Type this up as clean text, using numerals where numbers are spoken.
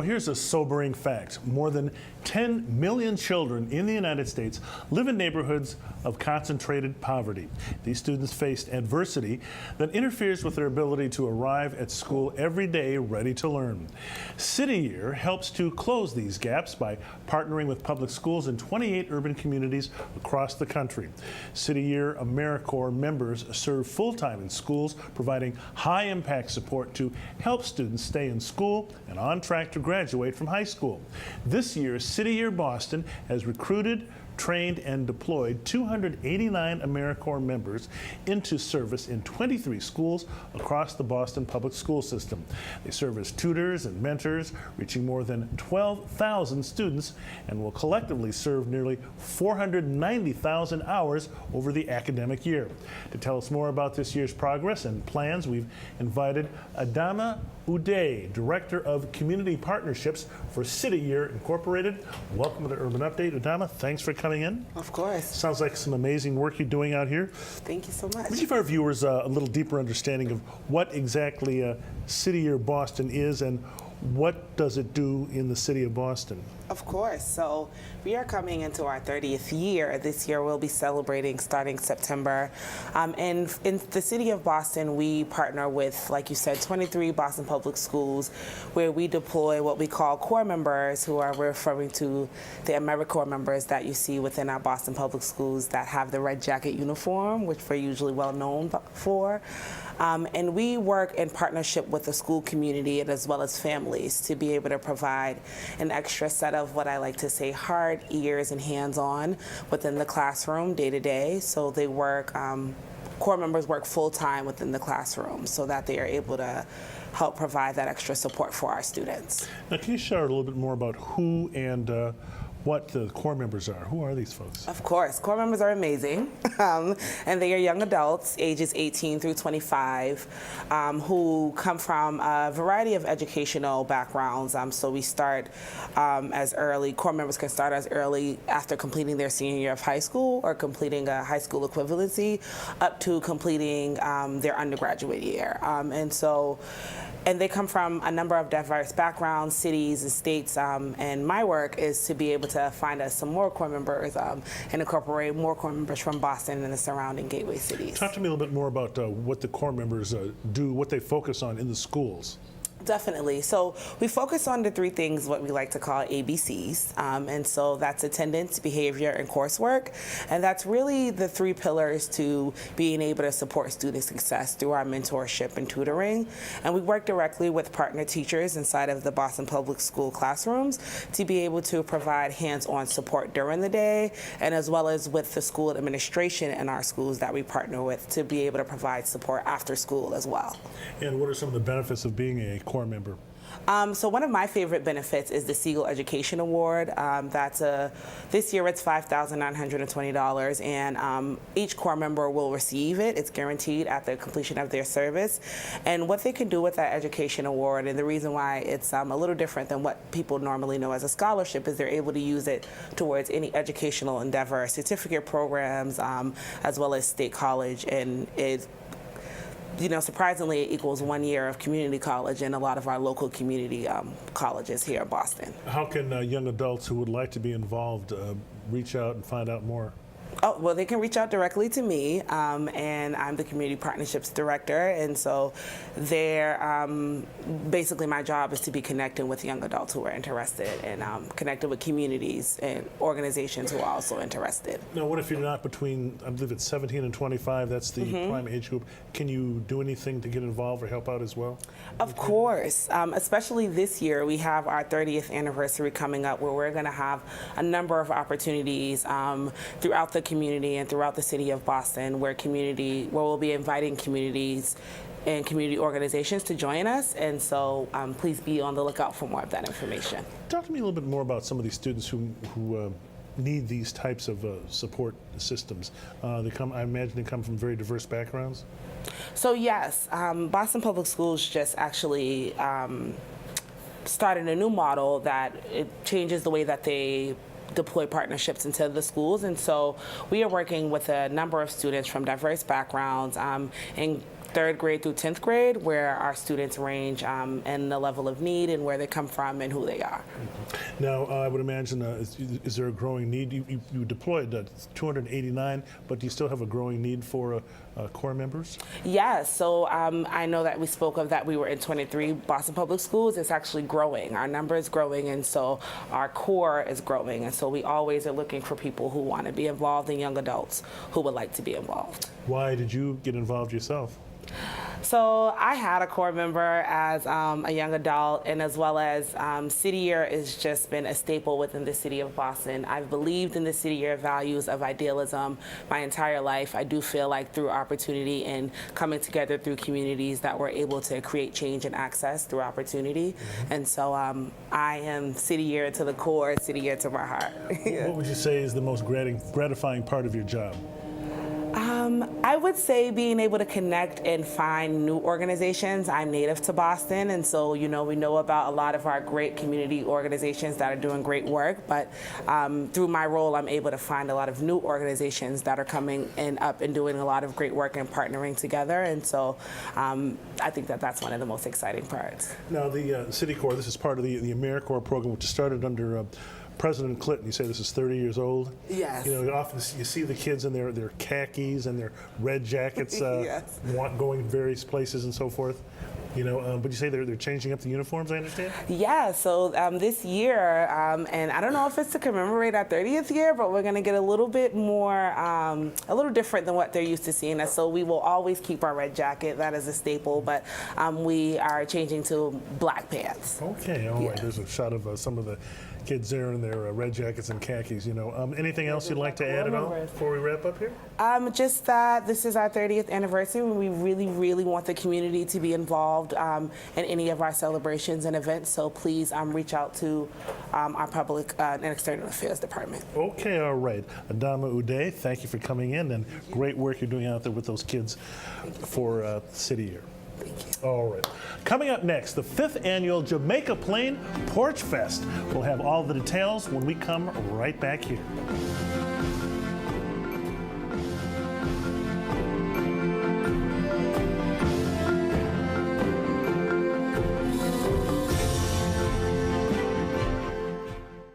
here's a sobering fact. More than 10 million children in the United States live in neighborhoods of concentrated poverty. These students faced adversity that interferes with their ability to arrive at school every day ready to learn. City Year helps to close these gaps by partnering with public schools in 28 urban communities across the country. City Year AmeriCorps members serve full-time in schools, providing high-impact support to help students stay in school and on track to graduate from high school. This year, City Year Boston has recruited, trained, and deployed 289 AmeriCorps members into service in 23 schools across the Boston public school system. They serve as tutors and mentors, reaching more than 12,000 students, and will collectively serve nearly 490,000 hours over the academic year. To tell us more about this year's progress and plans, we've invited Adanma, Director of Community Partnerships for City Year Incorporated. Welcome to the Urban Update. Adanma, thanks for coming in. Of course. Sounds like some amazing work you're doing out here. Thank you so much. Give our viewers a little deeper understanding of what exactly City Year Boston is and what does it do in the city of Boston? Of course. So we are coming into our 30th year. This year we'll be celebrating starting September. And in the city of Boston, we partner with, like you said, 23 Boston public schools where we deploy what we call core members, who are referring to the AmeriCorps members that you see within our Boston public schools that have the red jacket uniform, which we're usually well known for. And we work in partnership with the school community and as well as families to be able to provide an extra set of what I like to say hard ears and hands-on within the classroom day to day. So they work, core members work full-time within the classroom so that they are able to help provide that extra support for our students. Now, can you share a little bit more about who and what the core members are? Who are these folks? Of course, core members are amazing, and they are young adults, ages 18 through 25, who come from a variety of educational backgrounds. So we start as early, core members can start as early after completing their senior year of high school or completing a high school equivalency up to completing their undergraduate year. And they come from a number of diverse backgrounds, cities, and states, and my work is to be able to find us some more core members and incorporate more core members from Boston and the surrounding gateway cities. Talk to me a little bit more about what the core members do, what they focus on in the schools. Definitely. So we focus on the three things, what we like to call ABCs. And so that's attendance, behavior, and coursework. And that's really the three pillars to being able to support student success through our mentorship and tutoring. And we work directly with partner teachers inside of the Boston Public School classrooms to be able to provide hands-on support during the day, and as well as with the school administration in our schools that we partner with to be able to provide support after school as well. And what are some of the benefits of being a core member? So one of my favorite benefits is the Siegel Education Award. This year it's $5,920, and each core member will receive it. It's guaranteed at the completion of their service. And what they can do with that education award, and the reason why it's a little different than what people normally know as a scholarship, is they're able to use it towards any educational endeavor, certificate programs, as well as state college, and surprisingly, it equals 1 year of community college in a lot of our local community colleges here in Boston. How can young adults who would like to be involved reach out and find out more? Oh, well, they can reach out directly to me, and I'm the Community Partnerships Director, and so basically my job is to be connecting with young adults who are interested and connecting with communities and organizations who are also interested. Now, what if you're not between, I believe it's 17 and 25, that's the prime age group. Can you do anything to get involved or help out as well? Of course, especially this year, we have our 30th anniversary coming up where we're going to have a number of opportunities throughout the community and throughout the city of Boston where we'll be inviting communities and community organizations to join us, and so please be on the lookout for more of that information. Talk to me a little bit more about some of these students who need these types of support systems. I imagine they come from very diverse backgrounds. So yes, Boston Public Schools just actually started a new model that it changes the way that they deploy partnerships into the schools, and so we are working with a number of students from diverse backgrounds and 3rd grade through 10th grade, where our students range in the level of need and where they come from and who they are. Now, I would imagine, is there a growing need? You deployed 289, but do you still have a growing need for Corps members? Yes, so I know that we spoke of that we were in 23 Boston Public Schools. It's actually growing. Our number is growing, and so our Corps is growing. And so we always are looking for people who want to be involved and young adults who would like to be involved. Why did you get involved yourself? So I had a Corps member as a young adult, and as well as City Year has just been a staple within the city of Boston. I've believed in the City Year values of idealism my entire life. I do feel like through opportunity and coming together through communities that we're able to create change and access through opportunity. And so I am City Year to the core, City Year to my heart. What would you say is the most gratifying part of your job? I would say being able to connect and find new organizations. I'm native to Boston, and so we know about a lot of our great community organizations that are doing great work, but through my role, I'm able to find a lot of new organizations that are coming up and doing a lot of great work and partnering together, and so I think that that's one of the most exciting parts. Now, the City Corps, this is part of the AmeriCorps program, which started under President Clinton. You say this is 30 years old? Yes. Often you see the kids in their khakis and their red jackets yes. Going various places and so forth. But you say they're changing up the uniforms, I understand? Yeah, so this year, and I don't know if it's to commemorate our 30th year, but we're going to get a little bit more, a little different than what they're used to seeing us. So we will always keep our red jacket. That is a staple, but we are changing to black pants. Okay, all right. There's a shot of some of the kids there in their red jackets and khakis. Anything else you'd like to add at all before we wrap up here? Just that this is our 30th anniversary, and we really, really want the community to be involved in any of our celebrations and events. So please reach out to our Public and External Affairs Department. Okay, all right. Adanma Uday, thank you for coming in, and great work you're doing out there with those kids for City Year. Thank you. All right. Coming up next, the 5th annual Jamaica Plain Porch Fest. We'll have all the details when we come right back here.